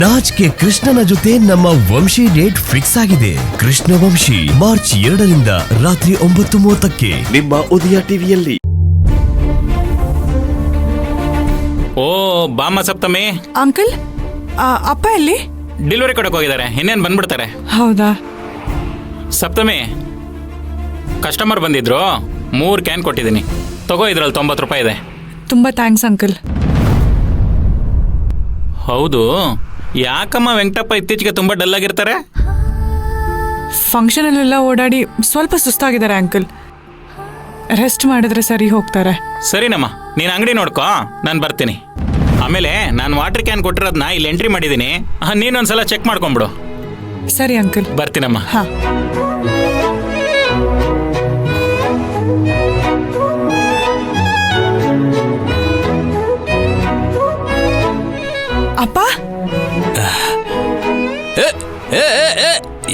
Raj K ಕೃಷ್ಣನ ಜೊತೆ ನಮ್ಮ ವಂಶಿ ಡೇಟ್ ಫಿಕ್ಸ್ ಆಗಿದೆ. ಕೃಷ್ಣ ವಂಶಿ ಮಾರ್ಚ್ 2ರಿಂದ ರಾತ್ರಿ 9:30ಕ್ಕೆ ನಿಮ್ಮ ಉದಯ ಟಿವಿಯಲ್ಲಿ. ಓ ಬಾಮ ಸಪ್ತಮಿ. ಅಂಕಲ್, ಅಪ್ಪ ಎಲ್ಲಿ? ಡೆಲಿವರಿ ಕೊಡಕ್ಕೆ ಹೋಗಿದ್ದಾರೆ, ಇನ್ನೇನು ಬಂದ್ಬಿಡ್ತಾರೆ. ಹೌದಾ? ಸಪ್ತಮಿ, ಕಸ್ಟಮರ್ ಬಂದಿದ್ರು, 3 ಕ್ಯಾನ್ ಕೊಟ್ಟಿದ್ದೀನಿ, ತಗೋ. ಇದ್ರಲ್ಲಿ 90 ರೂಪಾಯಿ ಇದೆ. ತುಂಬಾ ಥ್ಯಾಂಕ್ಸ್ ಅಂಕಲ್. ಹೌದು, ಯಾಕಮ್ಮ ವೆಂಕಟಪ್ಪ ಇತ್ತೀಚೆಗೆ ತುಂಬಾ ಡಲ್ ಆಗಿರ್ತಾರೆ? ಫಂಕ್ಷನ್ ಅಲ್ಲೆಲ್ಲ ಓಡಾಡಿ ಸ್ವಲ್ಪ ಸುಸ್ತಾಗಿದ್ದಾರೆ ಅಂಕಲ್. ರೆಸ್ಟ್ ಮಾಡಿದ್ರೆ ಸರಿ ಹೋಗ್ತಾರೆ. ಸರಿನಮ್ಮ, ನೀನು ಅಂಗಡಿ ನೋಡ್ಕೋ, ನಾನು ಬರ್ತೀನಿ. ಆಮೇಲೆ ನಾನು ವಾಟರ್ ಕ್ಯಾನ್ ಕೊಟ್ಟಿರೋದನ್ನ ಇಲ್ಲಿ ಎಂಟ್ರಿ ಮಾಡಿದ್ದೀನಿ, ನೀನೊಂದ್ಸಲ ಚೆಕ್ ಮಾಡ್ಕೊಂಬಿಡು. ಸರಿ ಅಂಕಲ್, ಬರ್ತೀನಮ್ಮ. ಹಾ. ಅಪ್ಪ,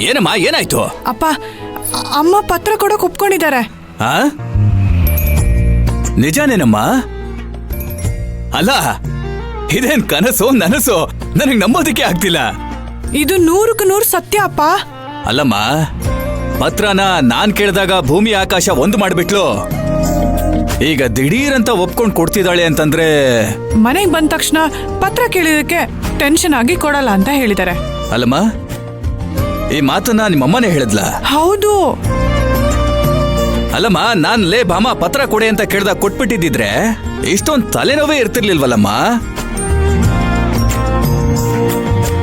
ಏನಮ್ಮ, ಏನಾಯ್ತು? ಅಪ್ಪ, ಅಮ್ಮ ಪತ್ರ ಕೊಡೋಕೆ ಒಪ್ಕೊಂಡಿದ್ದಾರೆ. ನಿಜಾನೇನಮ್ಮ? ಅಲ್ಲ, ಇದೇನ್ ಕನಸು ನನಸು? ನನಗೆ ನಂಬೋದಕ್ಕೆ ಆಗ್ತಿಲ್ಲ. ಇದು 100ಕ್ಕೆ 100 ಸತ್ಯ ಅಪ್ಪ. ಅಲ್ಲಮ್ಮ, ಪತ್ರನ ನಾನ್ ಕೇಳಿದಾಗ ಭೂಮಿ ಆಕಾಶ ಒಂದು ಮಾಡ್ಬಿಟ್ಲು. ಈಗ ದಿಢೀರಂತ ಒಪ್ಕೊಂಡ್ ಕೊಡ್ತಿದ್ದಾಳೆ ಅಂತಂದ್ರೆ, ಮನೆಗೆ ಬಂದ ತಕ್ಷಣ ಪತ್ರ ಕೇಳಿದಕ್ಕೆ ಟೆನ್ಷನ್ ಆಗಿ ಕೊಡಲ್ಲ ಅಂತ ಹೇಳಿದ್ದಾರೆ. ಅಲ್ಲಮ್ಮ, ಈ ಮಾತನ್ನ ನಿಮ್ಮಮ್ಮನೇ ಹೇಳಿದ್ಲ? ಹೌದು. ಅಲ್ಲಮ್ಮ, ನಾನ್ ಲೇ ಭಾಮ ಪತ್ರ ಕೊಡೆ ಅಂತ ಕೇಳ್ದಾಗ ಕೊಟ್ಬಿಟ್ಟಿದ್ರೆ ಇಷ್ಟೊಂದು ತಲೆನೋವೇ ಇರ್ತಿರ್ಲಿಲ್ವಲ್ಲಮ್ಮ.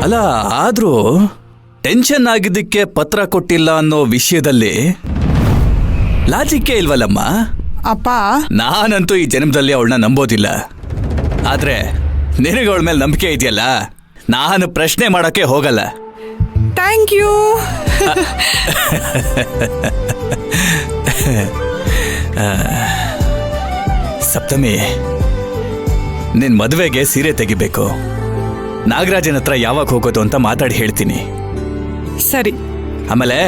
ಅಲ್ಲ, ಆದ್ರೂ ಟೆನ್ಷನ್ ಆಗಿದ್ದಕ್ಕೆ ಪತ್ರ ಕೊಟ್ಟಿಲ್ಲ ಅನ್ನೋ ವಿಷಯದಲ್ಲಿ ಲಾಜಿಕ್ಕೇ ಇಲ್ವಲ್ಲಮ್ಮ. ಅಪ್ಪ, ನಾನಂತೂ ಈ ಜನ್ಮದಲ್ಲಿ ಅವಳನ್ನ ನಂಬೋದಿಲ್ಲ. ಆದ್ರೆ ನಿನಗೆ ಅವಳ ಮೇಲೆ ನಂಬಿಕೆ ಇದೆಯಲ್ಲ, ನಾನು ಪ್ರಶ್ನೆ ಮಾಡೋಕೆ ಹೋಗಲ್ಲ. Thank you. ಸಪ್ತಮಿ, ನಿನ್ ಮದುವೆಗೆ ಸೀರೆ ತೆಗಿಬೇಕು. ನಾಗರಾಜನ ಹತ್ರ ಯಾವಾಗ ಹೋಗೋದು ಅಂತ ಮಾತಾಡಿ ಹೇಳ್ತೀನಿ. ಸರಿ. ಆಮೇಲೆ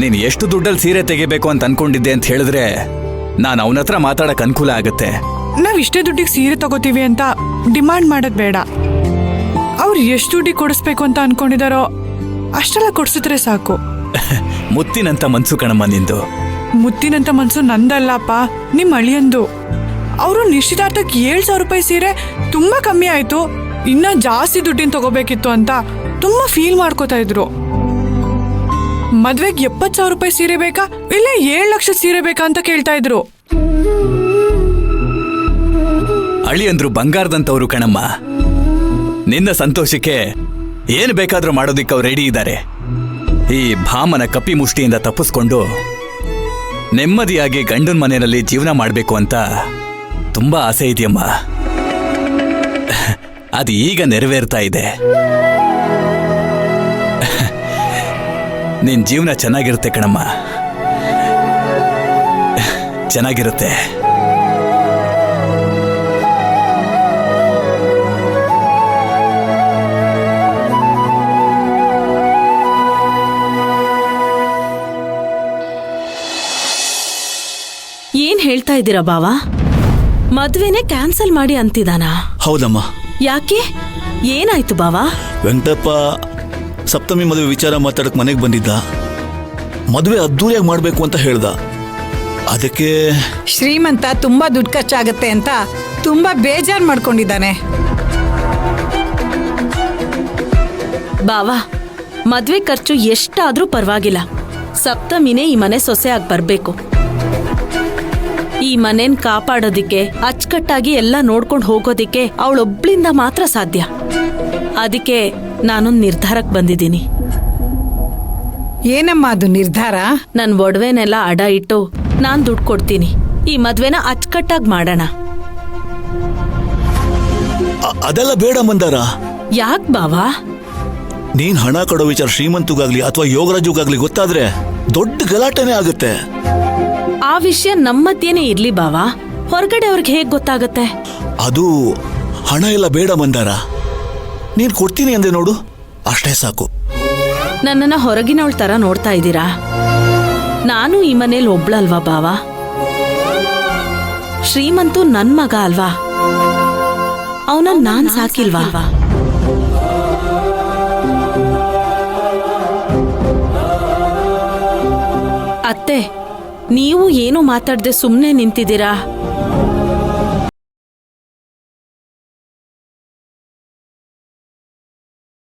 ನೀನ್ ಎಷ್ಟು ದುಡ್ಡಲ್ಲಿ ಸೀರೆ ತೆಗಿಬೇಕು ಅಂತ ಅನ್ಕೊಂಡಿದ್ದೆ ಅಂತ ಹೇಳಿದ್ರೆ ನಾನು ಅವನ ಹತ್ರ ಮಾತಾಡಕ್ ಅನುಕೂಲ ಆಗುತ್ತೆ. ನಾವ್ ಇಷ್ಟೇ ದುಡ್ಡಿಗೆ ಸೀರೆ ತಗೋತೀವಿ ಅಂತ ಡಿಮಾಂಡ್ ಮಾಡೋದ್ ಬೇಡ. ಅವ್ರು ಎಷ್ಟು ದುಡ್ಡಿಗೆ ಕೊಡಿಸ್ಬೇಕು ಅಂತ ಅನ್ಕೊಂಡಿದಾರೋ ಅಷ್ಟೆಲ್ಲ ಕೊಡ್ಸಿದ್ರೆ ಸಾಕು. ಮುತ್ತಿನಂತ ಮನ್ಸು ಕಣಮ್ಮ ನಿಂದು. ಮುತ್ತಿನಂತ ಮನ್ಸು ನಂದಲ್ಲಪ್ಪ, ನಿಮ್ ಅಳಿಯಂದು. ಅವರು ನಿಶ್ಚಿತಾರ್ಥಕ್ಕೆ 7,000 ರೂಪಾಯಿ ಸೀರೆ ತುಂಬಾ ಕಮ್ಮಿ ಆಯ್ತು, ಇನ್ನ ಜಾಸ್ತಿ ದುಡ್ಡಿನ ತಗೋಬೇಕಿತ್ತು ಅಂತ ತುಂಬಾ ಫೀಲ್ ಮಾಡ್ಕೋತಾ ಇದ್ರು. ಮದ್ವೆಗೆ 70,000 ರೂಪಾಯಿ ಸೀರೆ ಬೇಕಾ ಇಲ್ಲ 7 ಲಕ್ಷ ಸೀರೆ ಬೇಕಾ ಅಂತ ಕೇಳ್ತಾ ಇದ್ರು. ಅಳಿಯಂದ್ರು ಬಂಗಾರದಂತವ್ರು ಕಣಮ್ಮ. ನಿನ್ನ ಸಂತೋಷಕ್ಕೆ ಏನು ಬೇಕಾದ್ರೂ ಮಾಡೋದಿಕ್ಕೆ ಅವ್ರು ರೆಡಿ ಇದ್ದಾರೆ. ಈ ಭಾಮನ ಕಪ್ಪಿ ಮುಷ್ಟಿಯಿಂದ ತಪ್ಪಿಸ್ಕೊಂಡು ನೆಮ್ಮದಿಯಾಗಿ ಗಂಡನ ಮನೆಯಲ್ಲಿ ಜೀವನ ಮಾಡಬೇಕು ಅಂತ ತುಂಬಾ ಆಸೆ ಇದೆಯಮ್ಮ. ಅದು ಈಗ ನೆರವೇರ್ತಾ ಇದೆ. ನಿನ್ ಜೀವನ ಚೆನ್ನಾಗಿರುತ್ತೆ ಕಣಮ್ಮ, ಚೆನ್ನಾಗಿರುತ್ತೆ. ಏನ್ ಹೇಳ್ತಾ ಇದ್ದೀರಾ ಬಾವ? ಮದ್ವೆನೆ ಕ್ಯಾನ್ಸಲ್ ಮಾಡಿ ಅಂತಿದಾನ? ಹೌದಮ್ಮ. ಯಾಕೆ, ಏನಾಯ್ತು ಬಾವ? ವೆಂಕಟಪ್ಪ ಸಪ್ತಮಿ ಮದುವೆ ವಿಚಾರ ಮಾತಾಡಕ್ ಮನೆಗೆ ಬಂದಿದ್ದ. ಮದುವೆ ಅದ್ದೂರಿಯಾಗಿ ಮಾಡ್ಬೇಕು ಅಂತ ಹೇಳ್ದ. ಅದಕ್ಕೆ ಶ್ರೀಮಂತ ತುಂಬಾ ದುಡ್ಡು ಖರ್ಚಾಗತ್ತೆ ಅಂತ ತುಂಬಾ ಬೇಜಾರ್ ಮಾಡ್ಕೊಂಡಿದ್ದಾನೆ. ಬಾವ, ಮದ್ವೆ ಖರ್ಚು ಎಷ್ಟಾದ್ರೂ ಪರವಾಗಿಲ್ಲ, ಸಪ್ತಮಿನೇ ಈ ಮನೆ ಸೊಸೆಯಾಗಿ ಬರ್ಬೇಕು. ಈ ಮನೇನ್ ಕಾಪಾಡೋದಿಕ್ಕೆ, ಅಚ್ಚುಕಟ್ಟಾಗಿ ಎಲ್ಲ ನೋಡ್ಕೊಂಡು ಹೋಗೋದಿಕ್ಕೆ ಅವಳೊಬ್ಳಿಂದ ಮಾತ್ರ ಸಾಧ್ಯ. ಅದಕ್ಕೆ ನಾನೊಂದು ನಿರ್ಧಾರಕ್ಕೆ ಬಂದಿದ್ದೀನಿ. ಏನಮ್ಮ ಅದು ನಿರ್ಧಾರ? ನನ್ ಒಡವೆನೆಲ್ಲ ಅಡ ಇಟ್ಟು ನಾನ್ ದುಡ್ಡು ಕೊಡ್ತೀನಿ, ಈ ಮದ್ವೆನ ಅಚ್ಚುಕಟ್ಟಾಗಿ ಮಾಡೋಣ. ಅದೆಲ್ಲ ಬೇಡ ಮಂದಾರ. ಯಾಕ್ ಬಾವಾ? ನೀನ್ ಹಣ ಕೊಡೋ ವಿಚಾರ ಶ್ರೀಮಂತಗಾಗ್ಲಿ ಅಥವಾ ಯೋಗರಾಜುಗಾಗ್ಲಿ ಗೊತ್ತಾದ್ರೆ ದೊಡ್ಡ ಗಲಾಟೆನೇ ಆಗುತ್ತೆ. ಆ ವಿಷಯ ನಮ್ಮತ್ತೇನೆ ಇರ್ಲಿ ಬಾವಾ, ಹೊರಗಡೆ ಅವ್ರಿಗೆ ಹೇಗ್ ಗೊತ್ತಾಗತ್ತೆ? ಅದು ಹಣ ಎಲ್ಲ ಬೇಡ ಮಂದಾರ. ನೀನ್ ಕೊಡ್ತೀನಿ ಅಂದೆ ನೋಡು, ಅಷ್ಟೇ ಸಾಕು. ನನ್ನನ್ನ ಹೊರಗಿನವಳ ತರ ನೋಡ್ತಾ ಇದ್ದೀರಾ? ನಾನು ಈ ಮನೇಲಿ ಒಬ್ಳಲ್ವಾ ಬಾವಾ? ಶ್ರೀಮಂತು ನನ್ ಮಗ ಅಲ್ವಾ? ಅವನನ್ನ ನಾನ್ ಸಾಕಿಲ್ವಾ? ಅತ್ತೆ, ನೀವು ಏನು ಮಾತಾಡದೆ ಸುಮ್ಮನೆ ನಿಂತಿದ್ದೀರಾ?